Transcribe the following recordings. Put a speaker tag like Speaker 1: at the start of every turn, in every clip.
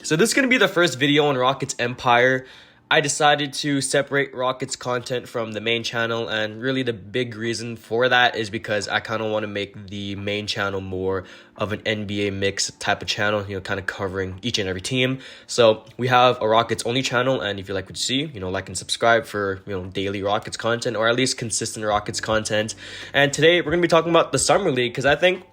Speaker 1: So this is going to be the first video on Rockets Empire. I decided to separate Rockets content from the main channel, and really the big reason for that is because I kind of want to make the main channel more of an NBA mix type of channel, kind of covering each and every team. So we have a Rockets only channel, and if you like what you see, like and subscribe for, daily Rockets content, or at least consistent Rockets content. And today we're going to be talking about the Summer League, because I think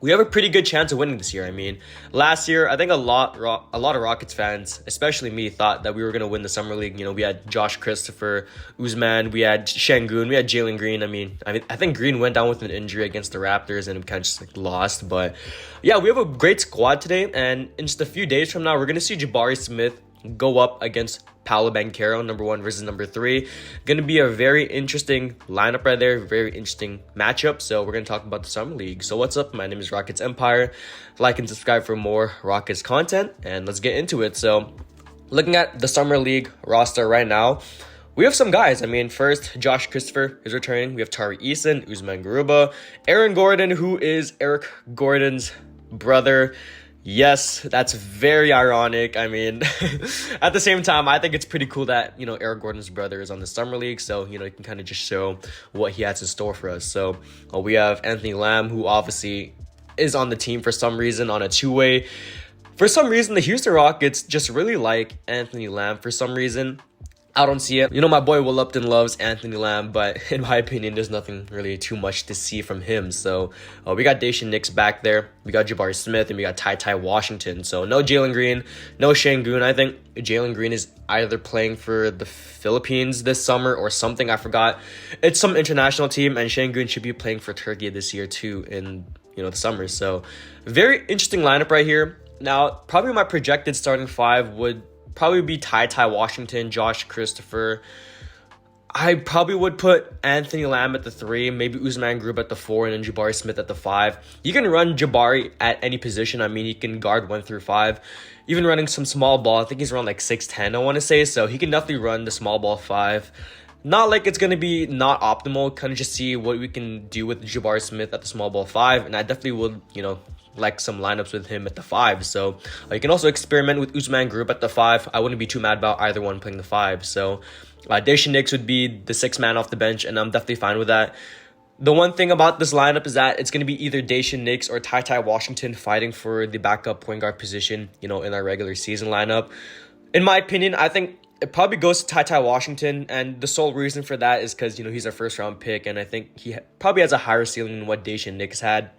Speaker 1: we have a pretty good chance of winning this year. I mean, last year, I think a lot of Rockets fans, especially me, thought that we were going to win the Summer League. We had Josh Christopher, Usman, we had Şengün, we had Jalen Green. I think Green went down with an injury against the Raptors and kind of just lost. But yeah, we have a great squad today. And in just a few days from now, we're going to see Jabari Smith go up against Paolo Banchero, number 1 versus number 3. Going to be a very interesting lineup right there, very interesting matchup. So we're going to talk about the Summer League. So what's up? My name is Rockets Empire. Like and subscribe for more Rockets content, and let's get into it. So looking at the Summer League roster right now, we have some guys. First, Josh Christopher is returning. We have Tari Eason, Usman Garuba, Aaron Gordon, who is Eric Gordon's brother. Yes, that's very ironic. At the same time, I think it's pretty cool that, Eric Gordon's brother is on the Summer League. So, he can kind of just show what he has in store for us. So, we have Anthony Lamb, who obviously is on the team for some reason on a two-way. For some reason, the Houston Rockets just really like Anthony Lamb for some reason. I don't see it. My boy Will Upton loves Anthony Lamb, but in my opinion, there's nothing really too much to see from him. So we got Jae'sean back there. We got Jabari Smith, and we got Ty Washington. So no Jalen Green, no Şengün. I think Jalen Green is either playing for the Philippines this summer or something. I forgot. It's some international team, and Şengün should be playing for Turkey this year too in the summer. So very interesting lineup right here. Now, probably my projected starting 5 would probably be Ty Washington, Josh Christopher. I probably would put Anthony Lamb at the 3, maybe Usman Garuba at the 4, and then Jabari Smith at the 5. You can run Jabari at any position. He can guard 1 through 5. Even running some small ball. I think he's around like 6'10", I want to say. So he can definitely run the small ball 5. Not like it's going to be not optimal. Kind of just see what we can do with Jabari Smith at the small ball 5. And I definitely would, like some lineups with him at the 5. So you can also experiment with Usman Garuba at the 5. I wouldn't be too mad about either one playing the 5. So Jae'sean would be the 6th man off the bench, and I'm definitely fine with that. The one thing about this lineup is that it's going to be either Jae'sean or Ty Washington fighting for the backup point guard position, in our regular season lineup. In my opinion, I think it probably goes to Ty Washington, and the sole reason for that is because, he's our first round pick, and I think he probably has a higher ceiling than what Jae'sean has had.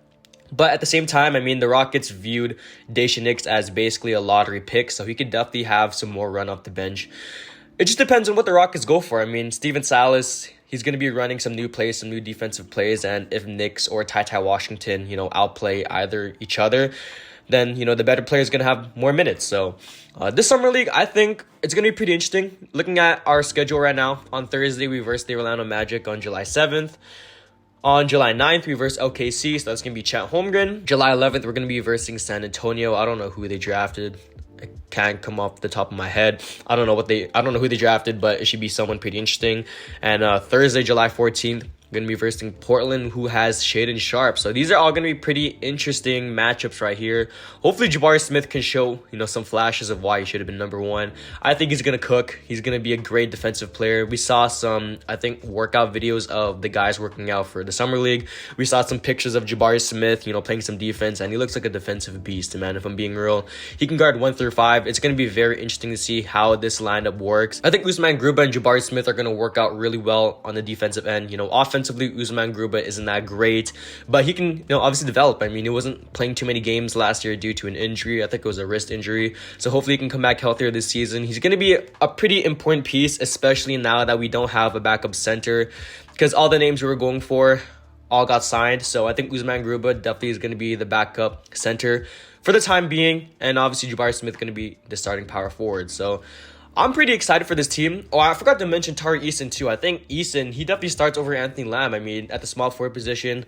Speaker 1: But at the same time, the Rockets viewed Jae'sean as basically a lottery pick, so he could definitely have some more run off the bench. It just depends on what the Rockets go for. Steven Silas, he's going to be running some new plays, some new defensive plays, and if Knicks or Ty Washington, outplay either each other, then, the better player is going to have more minutes. So this Summer League, I think it's going to be pretty interesting. Looking at our schedule right now, on Thursday, we verse the Orlando Magic on July 7th. On July 9th, we verse OKC, so that's going to be Chet Holmgren. July 11th, we're going to be versing San Antonio. I don't know who they drafted. I can't come off the top of my head. I don't know who they drafted, but it should be someone pretty interesting. And Thursday, July 14th, going to be versing Portland, who has Shaedon Sharpe. So these are all going to be pretty interesting matchups right here. Hopefully Jabari Smith can show, some flashes of why he should have been number 1. I think he's going to cook. He's going to be a great defensive player. We saw some, I think, workout videos of the guys working out for the Summer League. We saw some pictures of Jabari Smith, playing some defense, and he looks like a defensive beast, man, if I'm being real. He can guard 1 through 5. It's going to be very interesting to see how this lineup works. I think Usman Garuba and Jabari Smith are going to work out really well on the defensive end. Offensively, Usman Garuba isn't that great, but he can, obviously develop. He wasn't playing too many games last year due to an injury. I think it was a wrist injury. So hopefully he can come back healthier this season. He's going to be a pretty important piece, especially now that we don't have a backup center, because all the names we were going for all got signed. So I think Usman Garuba definitely is going to be the backup center for the time being, and obviously Jabari Smith going to be the starting power forward. So I'm pretty excited for this team. Oh, I forgot to mention Tari Eason too. I think Eason, he definitely starts over Anthony Lamb. At the small forward position.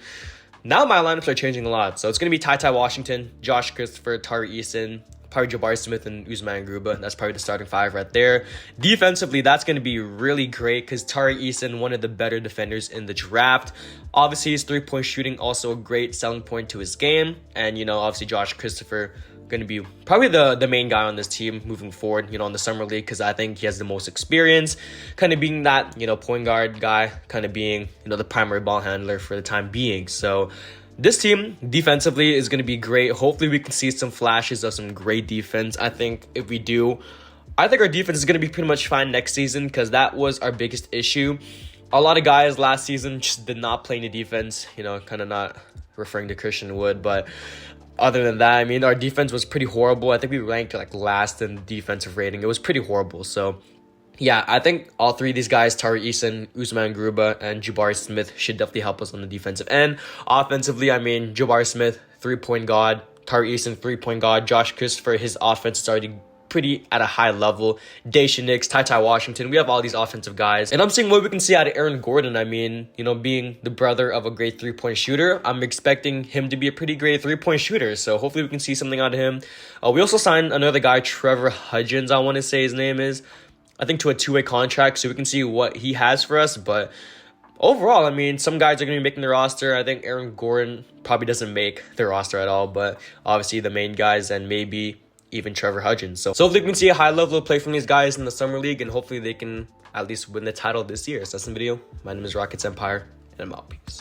Speaker 1: Now my lineups are changing a lot. So it's going to be Ty Washington, Josh Christopher, Tari Eason, probably Jabari Smith and Usman Garuba. That's probably the starting 5 right there. Defensively, that's going to be really great because Tari Eason, one of the better defenders in the draft. Obviously, his 3-point shooting also a great selling point to his game. And, obviously Josh Christopher, going to be probably the main guy on this team moving forward, in the summer league, because I think he has the most experience, kind of being that, point guard guy, kind of being, the primary ball handler for the time being. So this team defensively is going to be great. Hopefully we can see some flashes of some great defense. I think if we do, I think our defense is going to be pretty much fine next season, because that was our biggest issue. A lot of guys last season just did not play any defense, kind of not referring to Christian Wood, but other than that, I mean, our defense was pretty horrible. I think we ranked last in defensive rating. It was pretty horrible. So yeah, I think all three of these guys, Jae'sean, Usman Garuba, and Jabari Smith, should definitely help us on the defensive end. Offensively, I mean, Jabari Smith, 3-point god, Jae'sean, 3-point god, Josh Christopher, his offense started pretty at a high level. Jae'sean, Ty Washington, we have all these offensive guys. And I'm seeing what we can see out of Aaron Gordon. I mean, being the brother of a great 3-point shooter, I'm expecting him to be a pretty great 3-point shooter. So hopefully we can see something out of him. We also signed another guy, Trevor Hudgens, I want to say his name is, I think, to a 2-way contract, so we can see what he has for us. But overall, I mean, some guys are going to be making the roster. I think Aaron Gordon probably doesn't make the roster at all, but obviously the main guys, and maybe even Trevor Hudgens. So hopefully we can see a high level of play from these guys in the summer league, and hopefully they can at least win the title this year. So that's the video. My name is Rockets Empire, and I'm out. Peace.